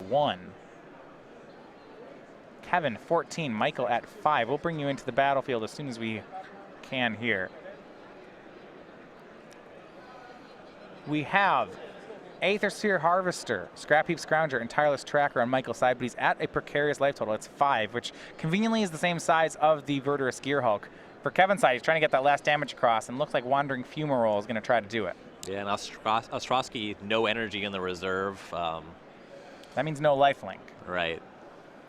1. Kevin, 14. Michael at 5. We'll bring you into the battlefield as soon as we can here. We have Aether Sphere Harvester, Scrap Heap Scrounger, and Tireless Tracker on Michael's side, but he's at a precarious life total. It's 5, which conveniently is the same size of the Verdurous Gearhulk. For Kevin's side, he's trying to get that last damage across, and looks like Wandering Fumarole is going to try to do it. Yeah, and Ostroski, no energy in the reserve. That means no lifelink. Right.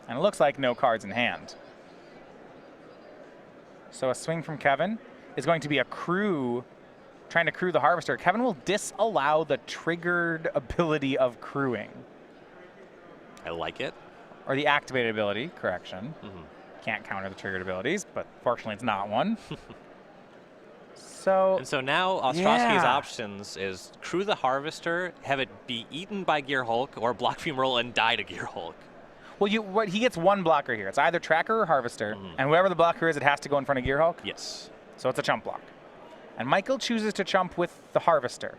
And it looks like no cards in hand. So a swing from Kevin is going to be a crew, trying to crew the Harvester. Kevin will disallow the triggered ability of crewing. I like it. Or the activated ability, correction. Can't counter the triggered abilities, but fortunately it's not one. And so now Ostroski's options is crew the Harvester, have it be eaten by Gearhulk, or block Fumarole and die to Gearhulk. Well, he gets one blocker here. It's either Tracker or Harvester, and whoever the blocker is, it has to go in front of Gearhulk? Yes. So it's a chump block. And Michael chooses to chump with the Harvester.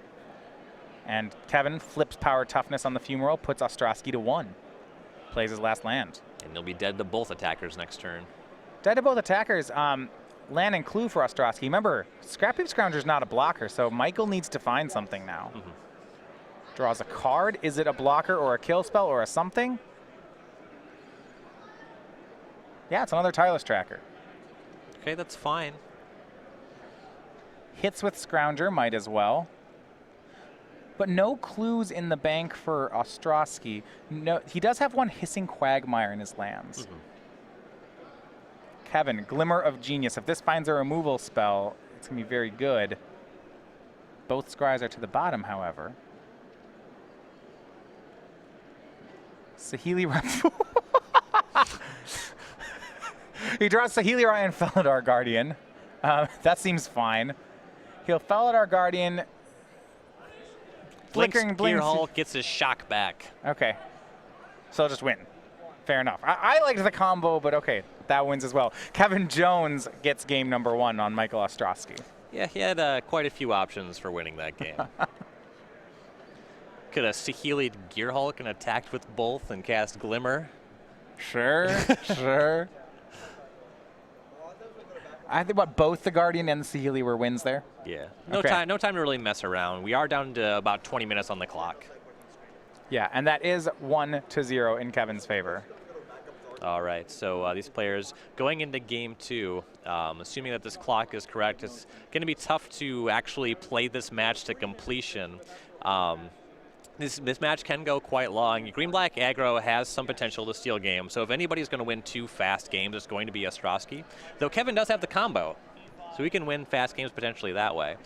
And Kevin flips Power Toughness on the Fumarole, puts Ostroski to 1. Plays his last land. And he'll be dead to both attackers next turn. Dead to both attackers. Land and clue for Ostroski. Remember, Scrap Heap Scrounger is not a blocker, so Michael needs to find something now. Draws a card. Is it a blocker or a kill spell or a something? Yeah, it's another Tireless Tracker. Okay, that's fine. Hits with Scrounger, might as well. But no clues in the bank for Ostroski. No, he does have one Hissing Quagmire in his lands. Kevin, Glimmer of Genius. If this finds a removal spell, it's going to be very good. Both scries are to the bottom, however. Saheeli He draws Saheeli Ryan Felidar Guardian. That seems fine. He'll Felidar Guardian. Flickering Blinks. Gearhulk gets his shock back. Okay. So I'll just win. Fair enough. I liked the combo, but okay, that wins as well. Kevin Jones gets game number 1 on Michael Ostroski. Yeah, he had quite a few options for winning that game. Could have Saheeli'd Gearhulk and attacked with both and cast Glimmer. Sure, sure. I think both the Guardian and the Saheeli were wins there. Yeah. No time to really mess around. We are down to about 20 minutes on the clock. Yeah, and that is 1-0 in Kevin's favor. All right, so these players going into game 2, assuming that this clock is correct, it's going to be tough to actually play this match to completion. This match can go quite long. Green-black aggro has some potential to steal games, so if anybody's going to win 2 fast games, it's going to be Ostroski. Though Kevin does have the combo, so he can win fast games potentially that way.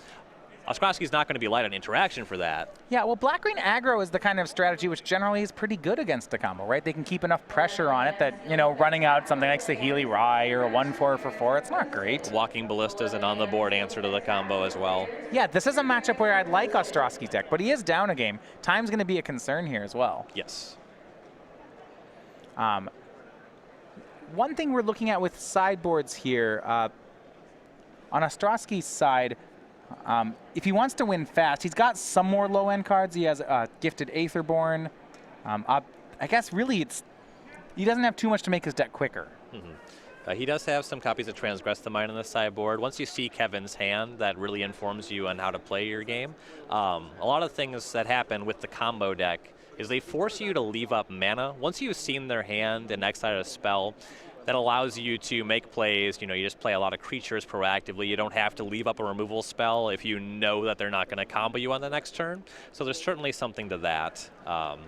Ostroski's not going to be light on interaction for that. Yeah, well, black-green aggro is the kind of strategy which generally is pretty good against the combo, right? They can keep enough pressure on it that, you know, running out something like Saheeli Rye or a 1-4 for 4, it's not great. Walking Ballista's an on-the-board answer to the combo as well. Yeah, this is a matchup where I'd like Ostroski's deck, but he is down a game. Time's going to be a concern here as well. Yes. One thing we're looking at with sideboards here, on Ostroski's side, if he wants to win fast, he's got some more low-end cards. He has Gifted Aetherborn. I guess really he doesn't have too much to make his deck quicker. He does have some copies of Transgress the Mind on the sideboard. Once you see Kevin's hand, that really informs you on how to play your game. A lot of things that happen with the combo deck is they force you to leave up mana. Once you've seen their hand and exiled a spell, that allows you to make plays. You know, you just play a lot of creatures proactively. You don't have to leave up a removal spell if you know that they're not going to combo you on the next turn. So there's certainly something to that. But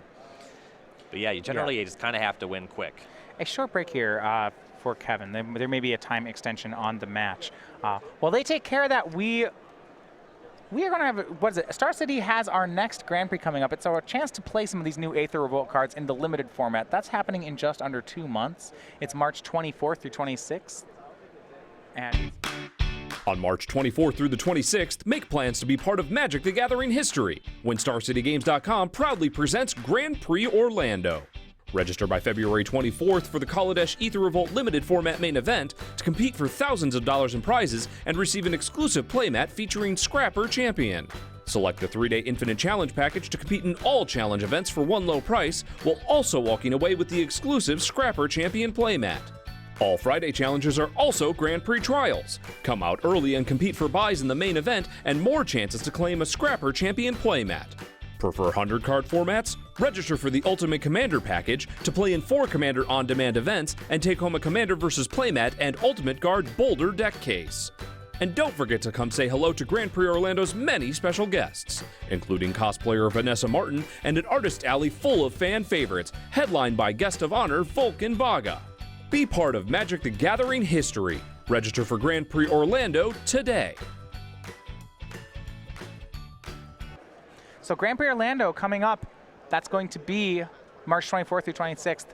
yeah, you just kind of have to win quick. A short break here for Kevin. There may be a time extension on the match. While they take care of that, we are going to have, what is it? Star City has our next Grand Prix coming up. It's our chance to play some of these new Aether Revolt cards in the limited format. That's happening in just under 2 months. It's March 24th through 26th. And on March 24th through the 26th, make plans to be part of Magic the Gathering history when StarCityGames.com proudly presents Grand Prix Orlando. Register by February 24th for the Kaladesh Aether Revolt limited format main event to compete for thousands of dollars in prizes and receive an exclusive playmat featuring Scrapper Champion. Select the 3-day Infinite Challenge package to compete in all challenge events for one low price, while also walking away with the exclusive Scrapper Champion playmat. All Friday challenges are also Grand Prix trials. Come out early and compete for buys in the main event and more chances to claim a Scrapper Champion playmat. Prefer 100-card formats? Register for the Ultimate Commander package to play in 4 Commander on-demand events and take home a Commander vs. Playmat and Ultimate Guard Boulder deck case. And don't forget to come say hello to Grand Prix Orlando's many special guests, including cosplayer Vanessa Martin and an artist alley full of fan favorites, headlined by guest of honor Vulcan Baga. Be part of Magic the Gathering history. Register for Grand Prix Orlando today. So Grand Prix Orlando coming up, that's going to be March 24th through 26th.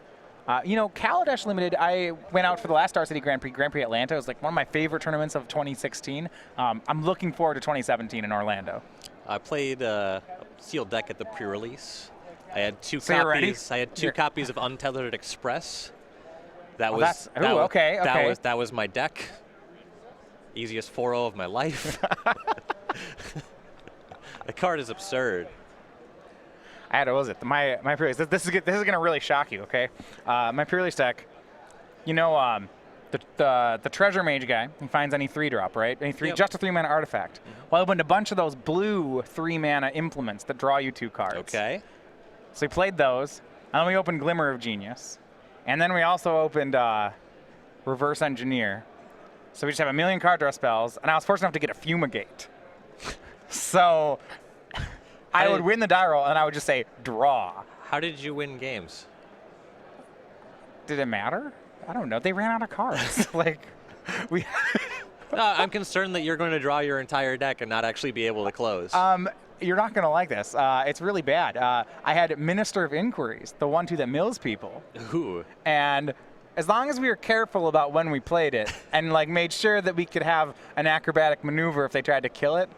Kaladesh Limited, I went out for the last Star City Grand Prix. Grand Prix Atlanta. It was like one of my favorite tournaments of 2016. I'm looking forward to 2017 in Orlando. I played a sealed deck at the pre-release. I had two So you're ready? copies. I had two copies of Untethered Express. That Oh, was okay. that was my deck. Easiest 4-0 of my life. The card is absurd. I had, what was it? My pre-release. This is gonna really shock you, okay? My pre-release deck. The treasure mage guy. He finds any 3-drop, right? Yep. Just a 3-mana artifact. Well, I opened a bunch of those blue 3-mana implements that draw you 2 cards. Okay. So we played those, and then we opened Glimmer of Genius, and then we also opened Reverse Engineer. So we just have a million card draw spells, and I was fortunate enough to get a Fumigate. So I would win the die roll, and I would just say, draw. How did you win games? Did it matter? I don't know. They ran out of cards. We. No, I'm concerned that you're going to draw your entire deck and not actually be able to close. You're not going to like this. It's really bad. I had Minister of Inquiries, the 1/2 that mills people. Ooh. And as long as we were careful about when we played it and made sure that we could have an acrobatic maneuver if they tried to kill it,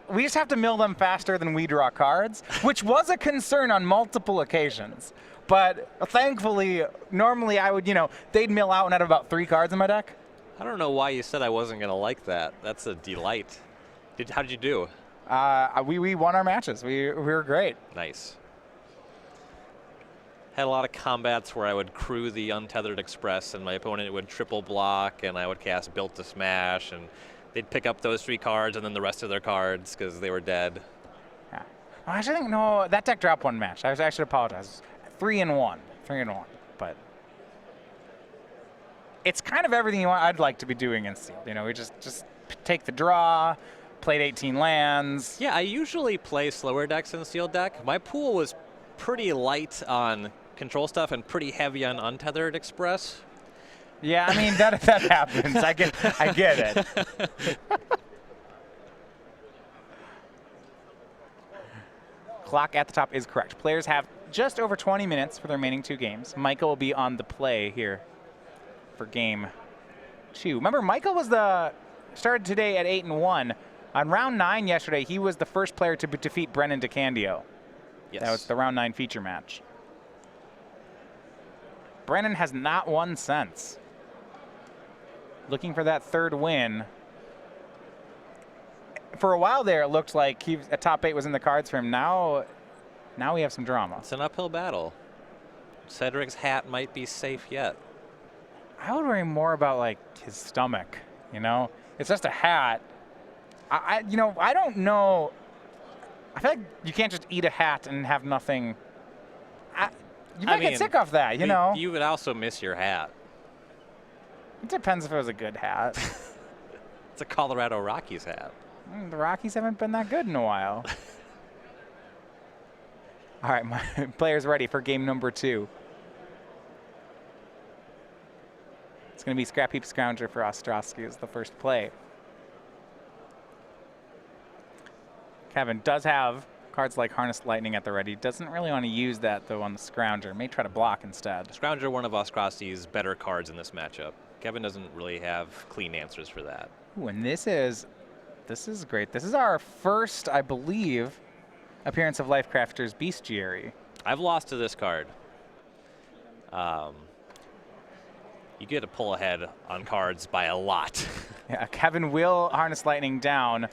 we just have to mill them faster than we draw cards, which was a concern on multiple occasions. But thankfully, normally I would, they'd mill out and I'd have about 3 cards in my deck. I don't know why you said I wasn't going to like that. That's a delight. How did you do? We won our matches. We were great. Nice. Had a lot of combats where I would crew the Untethered Express and my opponent would triple block and I would cast Built to Smash and they'd pick up those 3 cards and then the rest of their cards because they were dead. Yeah. Well, actually, I think, no, that deck dropped 1 match. I should apologize. 3-1. 3-1. But it's kind of everything I'd like to be doing in Sealed. We just take the draw, played 18 lands. Yeah, I usually play slower decks in Sealed deck. My pool was pretty light on control stuff and pretty heavy on Untethered Express. Yeah, I mean, that happens. I get it. Clock at the top is correct. Players have just over 20 minutes for the remaining 2 games. Michael will be on the play here for game 2. Remember, Michael started today at 8-1. On round 9 yesterday, he was the first player to defeat Brennan DeCandio. Yes. That was the round 9 feature match. Brennan has not won since. Looking for that 3rd win. For a while there, it looked like a top 8 was in the cards for him. Now we have some drama. It's an uphill battle. Cedric's hat might be safe yet. I would worry more about his stomach. It's just a hat. I don't know. I feel like you can't just eat a hat and have nothing. You might get sick off that. You would also miss your hat. It depends if it was a good hat. It's a Colorado Rockies hat. The Rockies haven't been that good in a while. All right, my player's ready for game number 2. It's going to be Scrap Heap Scrounger for Ostroski as the first play. Kevin does have cards like Harnessed Lightning at the ready. Doesn't really want to use that, though, on the Scrounger. May try to block instead. Scrounger, one of Ostroski's better cards in this matchup. Kevin doesn't really have clean answers for that. Ooh, and this is great. This is our first, I believe, appearance of Lifecrafter's Bestiary. I've lost to this card. You get to pull ahead on cards by a lot. Yeah, Kevin will Harness Lightning down.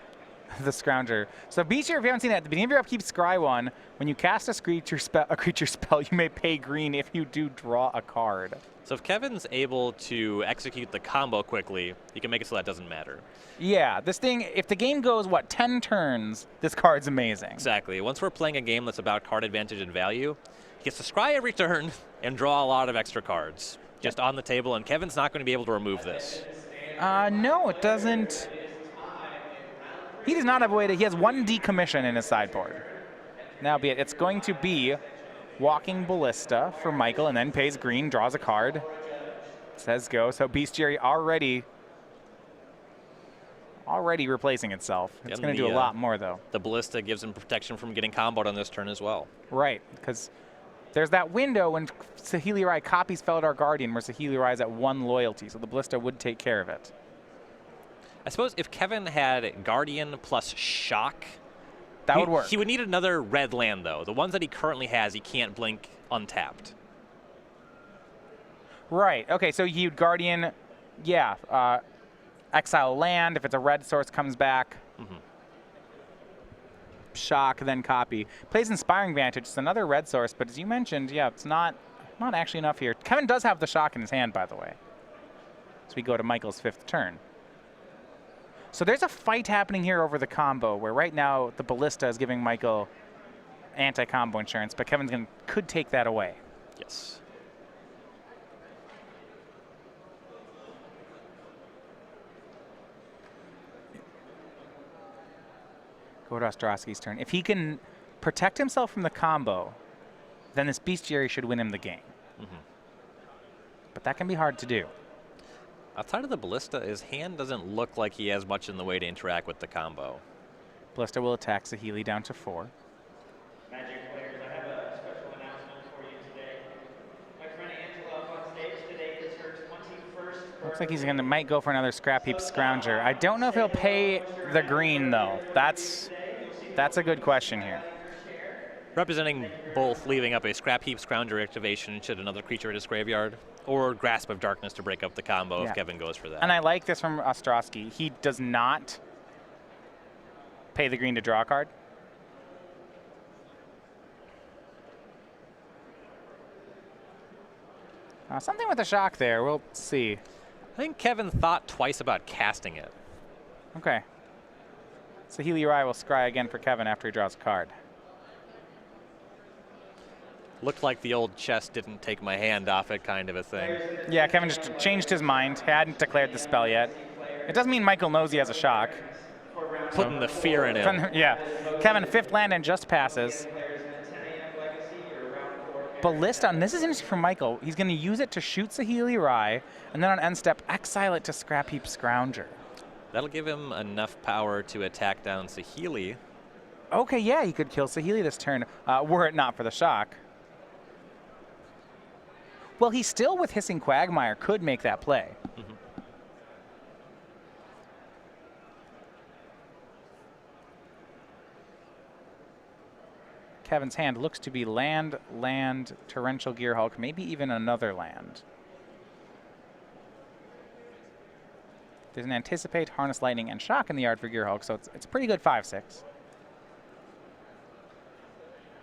the Scrounger. So Beecher, if you haven't seen it, at the beginning of your upkeep, scry 1. When you cast a creature spell, you may pay green if you do draw a card. So if Kevin's able to execute the combo quickly, you can make it so that doesn't matter. Yeah, this thing, if the game goes, 10 turns, this card's amazing. Exactly. Once we're playing a game that's about card advantage and value, he gets to scry every turn and draw a lot of extra cards just on the table, and Kevin's not going to be able to remove this. No, it doesn't. He does not have a way to, he has 1 decommission in his sideboard. Now be it, it's going to be Walking Ballista for Michael, and then pays green, draws a card, says go. So Bestiary already replacing itself. It's going to do a lot more, though. The Ballista gives him protection from getting comboed on this turn as well. Right, because there's that window when Saheeli Rai copies Felidar Guardian where Saheeli Rai is at 1 loyalty, so the Ballista would take care of it. I suppose if Kevin had Guardian plus Shock, that would work. He would need another red land, though. The ones that he currently has, he can't blink untapped. Right. Okay, so you'd Guardian, yeah, exile land. If it's a red source, comes back. Shock, then copy. Plays Inspiring Vantage. It's another red source, but as you mentioned, yeah, it's not actually enough here. Kevin does have the Shock in his hand, by the way. So we go to Michael's 5th turn. So there's a fight happening here over the combo, where right now the Ballista is giving Michael anti-combo insurance, but Kevin could take that away. Yes. Go to Ostroski's turn. If he can protect himself from the combo, then this Bestiary should win him the game. But that can be hard to do. Outside of the Ballista, his hand doesn't look like he has much in the way to interact with the combo. Ballista will attack Saheeli down to 4. Magic players, I have a special announcement for you today. My friend Angela up on stage today is her 21st. Looks like he's might go for another Scrap Heap Scrounger. I don't know if he'll pay the green, though. That's a good question here. Representing both leaving up a Scrap Heap Scrounger activation should another creature hit his graveyard, or Grasp of Darkness to break up the combo if Kevin goes for that. And I like this from Ostroski. He does not pay the green to draw a card. Something with the Shock there. We'll see. I think Kevin thought twice about casting it. Okay. Saheeli Rai will scry again for Kevin after he draws a card. Looked like the old chest didn't take my hand off it kind of a thing. Yeah, Kevin just changed his mind. Hadn't declared the spell yet. It doesn't mean Michael knows he has a Shock. Putting the fear in him. Yeah. Kevin, 5th land and just passes. Ballista, and this is interesting for Michael. He's going to use it to shoot Saheeli Rai, and then on end step, exile it to Scrap Heap Scrounger. That'll give him enough power to attack down Saheeli. Okay, yeah, he could kill Saheeli this turn, were it not for the Shock. Well, he still, with Hissing Quagmire, could make that play. Kevin's hand looks to be land, Torrential Gearhulk, maybe even another land. There's an Anticipate, Harness Lightning, and Shock in the yard for Gearhulk, so it's a pretty good 5/6.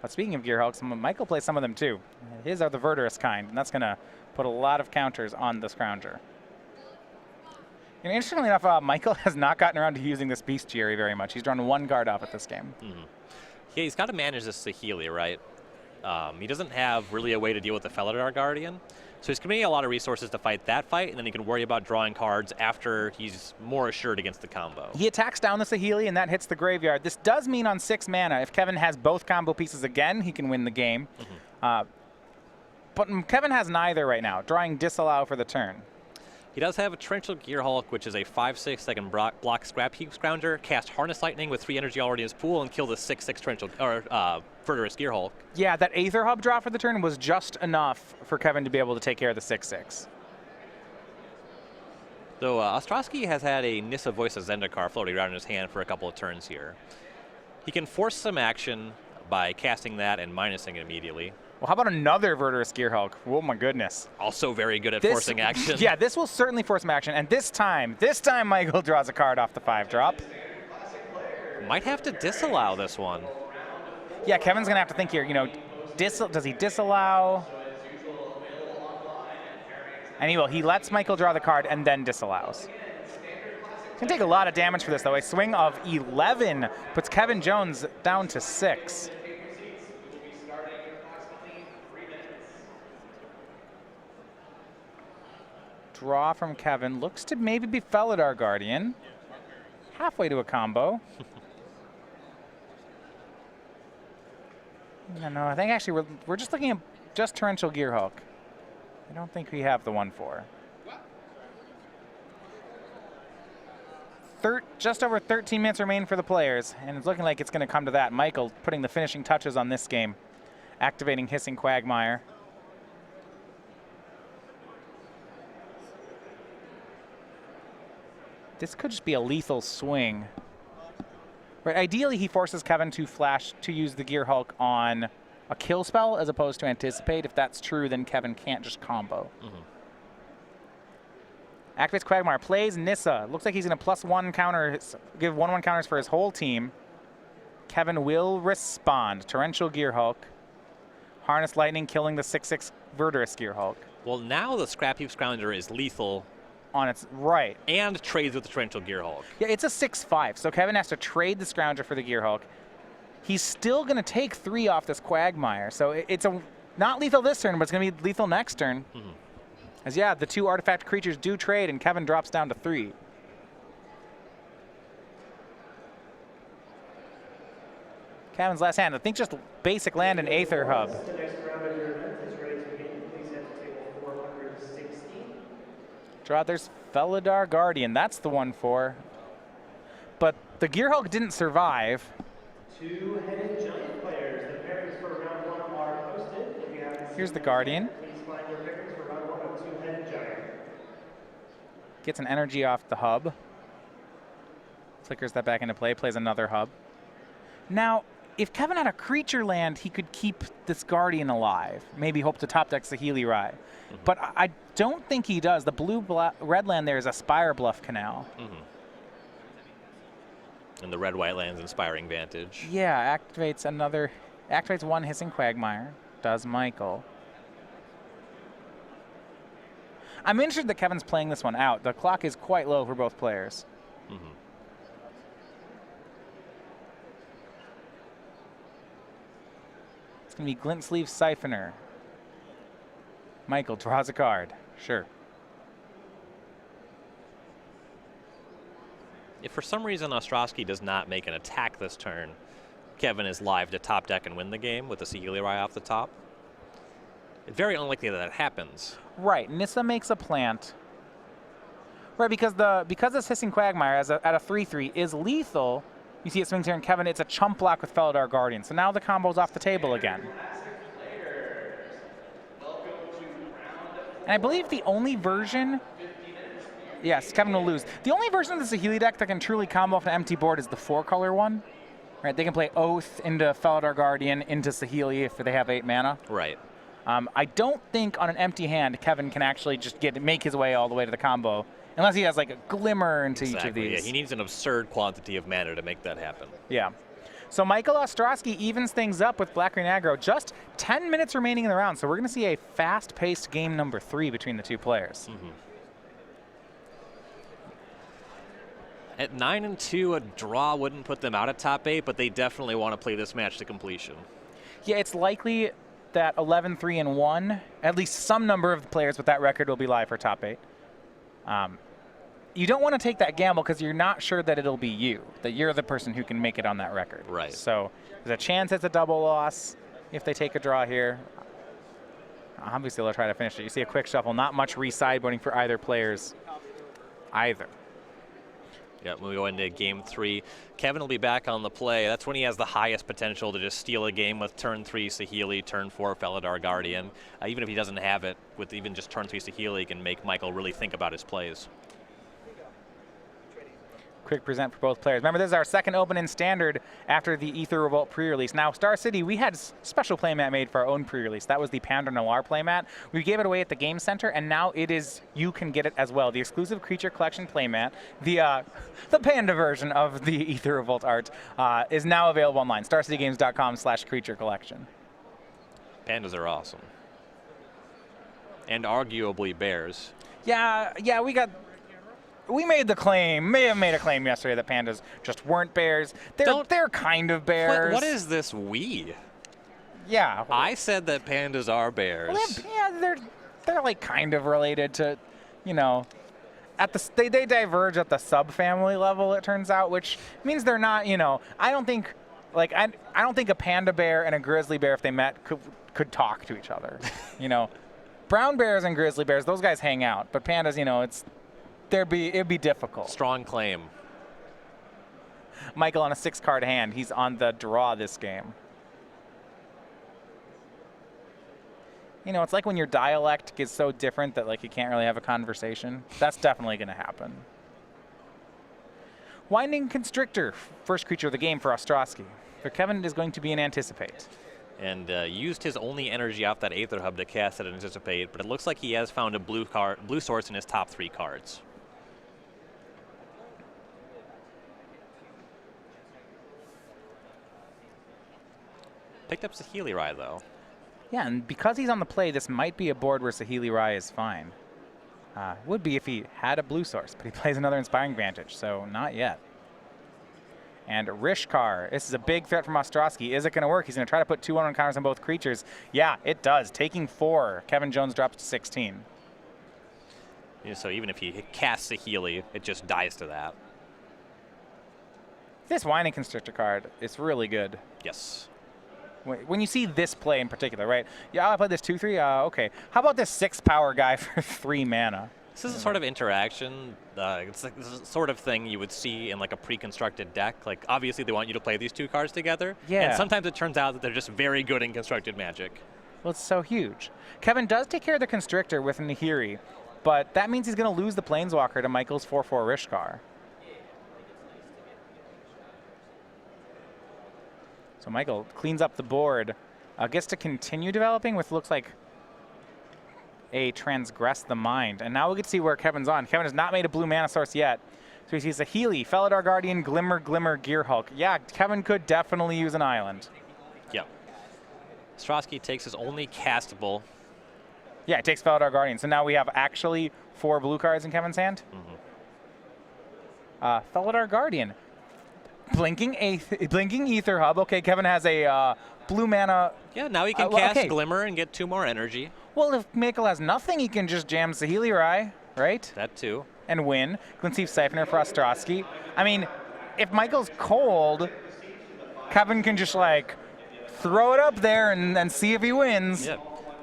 But speaking of Gearhulks, Michael plays some of them too. His are the Verdurous kind, and that's going to put a lot of counters on the Scrounger. And interestingly enough, Michael has not gotten around to using this Bestiary very much. He's drawn 1 card off at this game. Yeah, he's got to manage this Saheeli, right? He doesn't have really a way to deal with the Felidar Guardian. So he's committing a lot of resources to fight that fight, and then he can worry about drawing cards after he's more assured against the combo. He attacks down the Saheeli, and that hits the graveyard. This does mean on 6 mana, if Kevin has both combo pieces again, he can win the game. But Kevin has neither right now, drawing Disallow for the turn. He does have a Torrential Gearhulk, which is a 5/6 that can block Scrap Heap Scrounger, cast Harness Lightning with 3 energy already in his pool, and kill the 6/6 Torrential or Verdurous Gearhulk. Yeah, that Aether Hub draw for the turn was just enough for Kevin to be able to take care of the 6/6. Though Ostroski has had a Nissa Voice of Zendikar floating around in his hand for a couple of turns here. He can force some action by casting that and minusing it immediately. Well, how about another Verdurous Gearhulk? Oh my goodness. Also very good at forcing action. Yeah, this will certainly force some action. And this time Michael draws a card off the 5-drop. Might have to disallow this one. Yeah, Kevin's going to have to think here, you know, does he disallow? And he will. He lets Michael draw the card and then disallows. It's going to take a lot of damage for this, though. A swing of 11 puts Kevin Jones down to 6. Draw from Kevin. Looks to maybe be Felidar Guardian. Halfway to a combo. No, I think actually we're just looking at just Torrential Gearhulk. I don't think we have the 1/4. Just over 13 minutes remain for the players, and it's looking like it's going to come to that. Michael putting the finishing touches on this game, activating Hissing Quagmire. This could just be a lethal swing. Right, ideally, he forces Kevin to use the Gearhulk on a kill spell as opposed to anticipate. If that's true, then Kevin can't just combo. Activates Quagmire, plays Nissa. Looks like he's going to +1 counter, give 1/1 counters for his whole team. Kevin will respond. Torrential Gearhulk. Harness Lightning, killing the 6/6 Verdurous Gearhulk. Well, now the Scrap Heap Scrounger is lethal. On its right. And trades with the Torrential Gearhulk. Yeah, it's a 6/5, so Kevin has to trade the Scrounger for the Gearhulk. He's still going to take 3 off this Quagmire, so it's not lethal this turn, but it's going to be lethal next turn. As yeah, the 2 artifact creatures do trade, and Kevin drops down to 3. Kevin's last hand, I think just basic land and Aether Hub. The next round of your event is ready to begin. Please head to table 460. Draw, there's Felidar Guardian. That's the 1/4. But the Gearhulk didn't survive. 2-headed giant players. The pairings for round 1 are posted. If you haven't Here's seen the them Guardian. yet, please find your pairings for round 1 of 2-headed giant. Gets an energy off the hub. Flickers that back into play, plays another hub. Now, if Kevin had a creature land, he could keep this Guardian alive. Maybe hope to top deck Saheeli Rai. But I don't think he does. The blue-red land there is a Spire Bluff Canal. And the red-white land's Inspiring Vantage. Yeah, activates 1 Hissing Quagmire. Does Michael. I'm interested that Kevin's playing this one out. The clock is quite low for both players. It's going to be Glint Sleeve Siphoner. Michael draws a card. Sure. If for some reason Ostroski does not make an attack this turn, Kevin is live to top deck and win the game with the Saheeli Rai off the top. It's very unlikely that happens. Right, Nissa makes a plant. Right, because this Hissing Quagmire at a 3/3 is lethal. You see it swings here, and Kevin, it's a chump block with Felidar Guardian. So now the combo's off the table again. And I believe the only version, yes, Kevin will lose. The only version of the Saheeli deck that can truly combo off an empty board is the 4-color one. Right, they can play Oath into Felidar Guardian into Saheeli if they have 8 mana. Right. I don't think on an empty hand Kevin can actually just make his way all the way to the combo, unless he has like a glimmer into each of these. Yeah, he needs an absurd quantity of mana to make that happen. Yeah. So Michael Ostroski evens things up with Black-Green Aggro. Just 10 minutes remaining in the round, so we're going to see a fast-paced game number 3 between the 2 players. At 9-2, a draw wouldn't put them out at top 8, but they definitely want to play this match to completion. Yeah, it's likely that 11-3-1, at least some number of players with that record will be live for top 8. You don't want to take that gamble because you're not sure that it'll be you, that you're the person who can make it on that record. Right. So there's a chance it's a double loss if they take a draw here. Obviously, they'll try to finish it. You see a quick shuffle, not much re-sideboarding for either players either. Yeah, when we go into game 3, Kevin will be back on the play. That's when he has the highest potential to just steal a game with turn 3 Saheeli, turn 4 Felidar Guardian. Even if he doesn't have it, with even just turn 3 Saheeli, he can make Michael really think about his plays. quick present for both players. Remember, this is our second open in Standard after the Aether Revolt pre-release. Now, Star City, we had special playmat made for our own pre-release. That was the Panda Noir playmat. We gave it away at the Game Center, and now it is, you can get it as well. The exclusive Creature Collection playmat, the Panda version of the Aether Revolt art, is now available online. StarCityGames.com/Creature Collection. Pandas are awesome. And arguably bears. Yeah, we made the claim, may have made a claim yesterday that pandas just weren't bears. They're kind of bears. What is this we? Yeah. I said that pandas are bears. Well, they're like kind of related to, you know, they diverge at the subfamily level, it turns out, which means they're not, you know, I don't think a panda bear and a grizzly bear, if they met, could talk to each other. You know, brown bears and grizzly bears, those guys hang out, but pandas, you know, it'd be difficult. Strong claim. Michael on a 6-card hand. He's on the draw this game. You know, it's like when your dialect gets so different that like you can't really have a conversation. That's definitely going to happen. Winding Constrictor, first creature of the game for Ostroski. For Kevin, it is going to be an Anticipate. And used his only energy off that Aether Hub to cast it and Anticipate, but it looks like he has found a blue source in his top 3 cards. Picked up Saheeli Rai, though. Yeah, and because he's on the play, this might be a board where Saheeli Rai is fine. Would be if he had a blue source, but he plays another Inspiring Vantage, so not yet. And Rishkar, this is a big threat from Ostroski. Is it going to work? He's going to try to put 2/1 counters on both creatures. Yeah, it does. Taking 4. Kevin Jones drops to 16. Yeah, so even if he casts Saheeli, it just dies to that. This Winding Constrictor card is really good. Yes. When you see this play in particular, right? Yeah, I played this 2/3. Okay. How about this 6-power guy for 3 mana? This is a sort of interaction. It's like this sort of thing you would see in like a pre-constructed deck. Like obviously they want you to play these 2 cards together. Yeah. And sometimes it turns out that they're just very good in constructed Magic. Well, it's so huge. Kevin does take care of the Constrictor with Nahiri, but that means he's going to lose the Planeswalker to Michael's 4/4 Rishkar. So Michael cleans up the board, gets to continue developing with looks like a Transgress the Mind. And now we get to see where Kevin's on. Kevin has not made a blue mana source yet. So he sees a Healy, Felidar Guardian, Glimmer, Gearhulk. Yeah, Kevin could definitely use an island. Yep. Ostroski takes his only castable. Yeah, it takes Felidar Guardian. So now we have actually 4 blue cards in Kevin's hand. Felidar Guardian. Blinking Aether Hub. Okay, Kevin has a blue mana. Yeah, now he can cast Glimmer and get 2 more energy. Well, if Michael has nothing, he can just jam Saheeli Rai, right? That too. And win. Conceive Siphoner for Ostroski. I mean, if Michael's cold, Kevin can just like throw it up there and see if he wins. Yeah.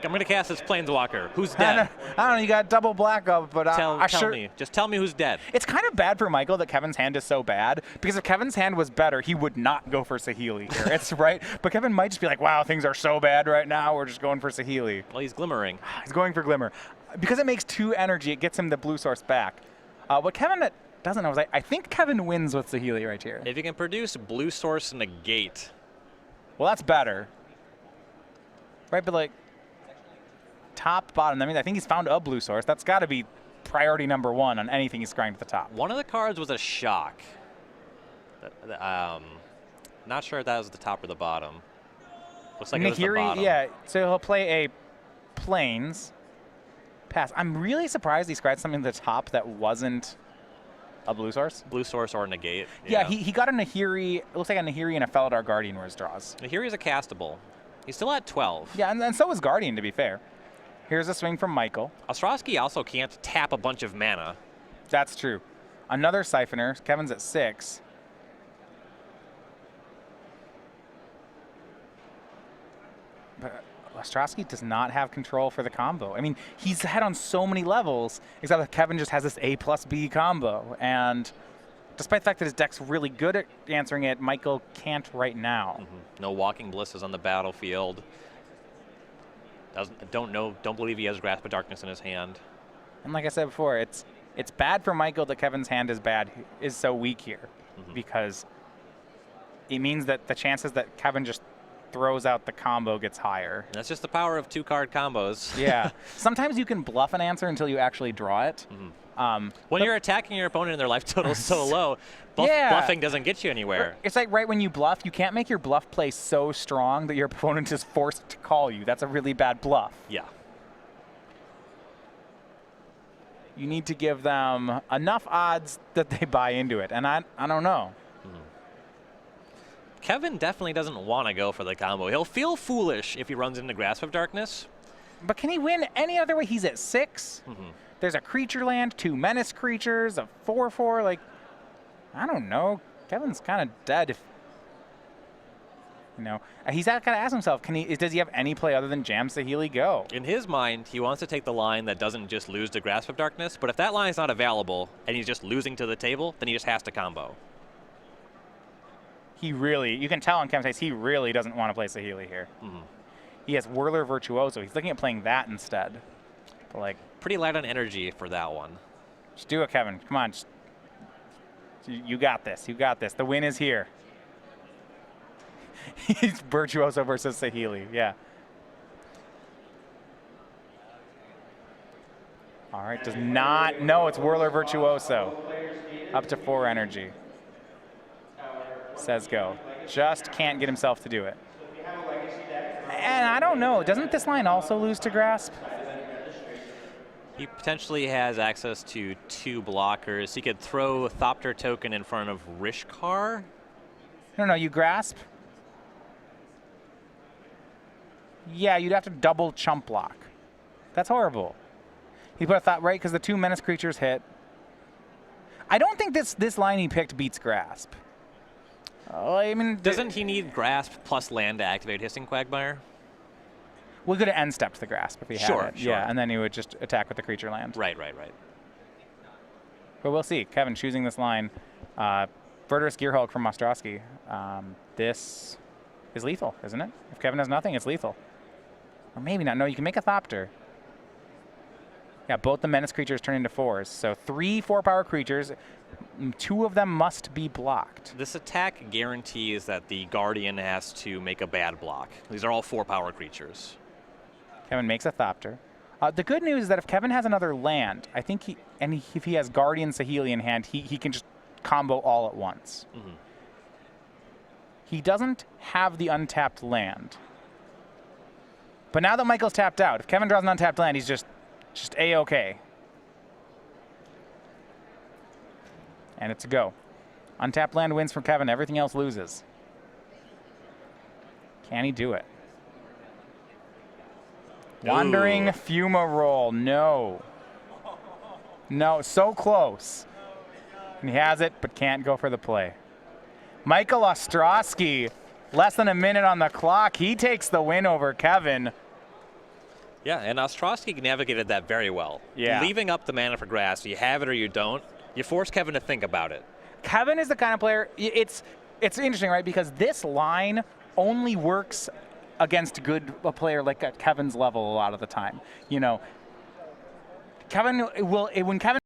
I'm going to cast this Planeswalker. Who's dead? I don't know. You got double black up, but tell me. Just tell me who's dead. It's kind of bad for Michael that Kevin's hand is so bad, because if Kevin's hand was better, he would not go for Saheeli here. It's right. But Kevin might just be like, wow, things are so bad right now. We're just going for Saheeli. Well, he's glimmering. He's going for Glimmer. Because it makes 2 energy, it gets him the blue source back. What Kevin doesn't know is I think Kevin wins with Saheeli right here. If you can produce blue source negate. Well, that's better. Right, but like, top, bottom. I mean, I think he's found a blue source. That's got to be priority number 1 on anything he's scrying to the top. One of the cards was a shock. Not sure if that was the top or the bottom. Looks like it was the bottom. Yeah, so he'll play a Plains. Pass. I'm really surprised he scryed something to the top that wasn't a blue source. Blue source or negate. Yeah, he got a Nahiri. It looks like a Nahiri and a Felidar Guardian were his draws. Nahiri's a castable. He's still at 12. Yeah, and so is Guardian, to be fair. Here's a swing from Michael. Ostroski also can't tap a bunch of mana. That's true. Another Siphoner. Kevin's at 6. But Ostroski does not have control for the combo. I mean, he's had on so many levels, except that Kevin just has this A+B combo. And despite the fact that his deck's really good at answering it, Michael can't right now. No Walking Blisses on the battlefield. Don't believe he has Grasp of Darkness in his hand. And like I said before, it's It's bad for Michael that Kevin's hand is so weak here, because it means that the chances that Kevin just throws out the combo gets higher. That's just the power of 2-card combos. Yeah. Sometimes you can bluff an answer until you actually draw it. When you're attacking your opponent and their life total is so low, bluffing doesn't get you anywhere. It's like right when you bluff, you can't make your bluff play so strong that your opponent is forced to call you. That's a really bad bluff. Yeah. You need to give them enough odds that they buy into it, and I don't know. Kevin definitely doesn't want to go for the combo. He'll feel foolish if he runs into Grasp of Darkness. But can he win any other way? He's at 6. There's a creature land, 2 menace creatures, a 4/4. Like, I don't know. Kevin's kind of dead. If, he's got to ask himself, does he have any play other than Jam Saheeli Go? In his mind, he wants to take the line that doesn't just lose to Grasp of Darkness, but if that line is not available and he's just losing to the table, then he just has to combo. You can tell on Kevin's face, he really doesn't want to play Saheeli here. He has Whirler Virtuoso. He's looking at playing that instead. But like, pretty light on energy for that one. Just do it, Kevin. Come on. You got this. You got this. The win is here. He's Virtuoso versus Saheeli. Yeah. All right. Does not. No, it's Whirler Virtuoso. Up to 4 energy. Says go. Just can't get himself to do it. And I don't know. Doesn't this line also lose to Grasp? He potentially has access to 2 blockers. He could throw a Thopter token in front of Rishkar. No, you Grasp. Yeah, you'd have to double chump block. That's horrible. He put a thought right because the 2 menace creatures hit. I don't think this line he picked beats Grasp. Oh, I mean, doesn't he need Grasp plus land to activate Hissing Quagmire? We could have end-stepped the Grasp if he had it. Sure. Yeah, and then he would just attack with the creature land. Right. But we'll see. Kevin choosing this line. Verdurous Gearhulk from Ostroski. This is lethal, isn't it? If Kevin has nothing, it's lethal. Or maybe not. No, you can make a Thopter. Yeah, both the menace creatures turn into 4s. So 3 4-power creatures. 2 of them must be blocked. This attack guarantees that the Guardian has to make a bad block. These are all 4-power creatures. Kevin makes a Thopter. The good news is that if Kevin has another land, I think if he has Guardian Saheeli in hand, he can just combo all at once. He doesn't have the untapped land. But now that Michael's tapped out, if Kevin draws an untapped land, he's just A-okay. And it's a go. Untapped land wins for Kevin. Everything else loses. Can he do it? Wandering Fumarole. No. No, so close. And he has it, but can't go for the play. Michael Ostroski, less than a minute on the clock. He takes the win over Kevin. Yeah, and Ostroski navigated that very well. Yeah. Leaving up the mana for Grasp, you have it or you don't. You force Kevin to think about it. Kevin is the kind of player, it's interesting, right? Because this line only works against a player like at Kevin's level a lot of the time. Kevin when Kevin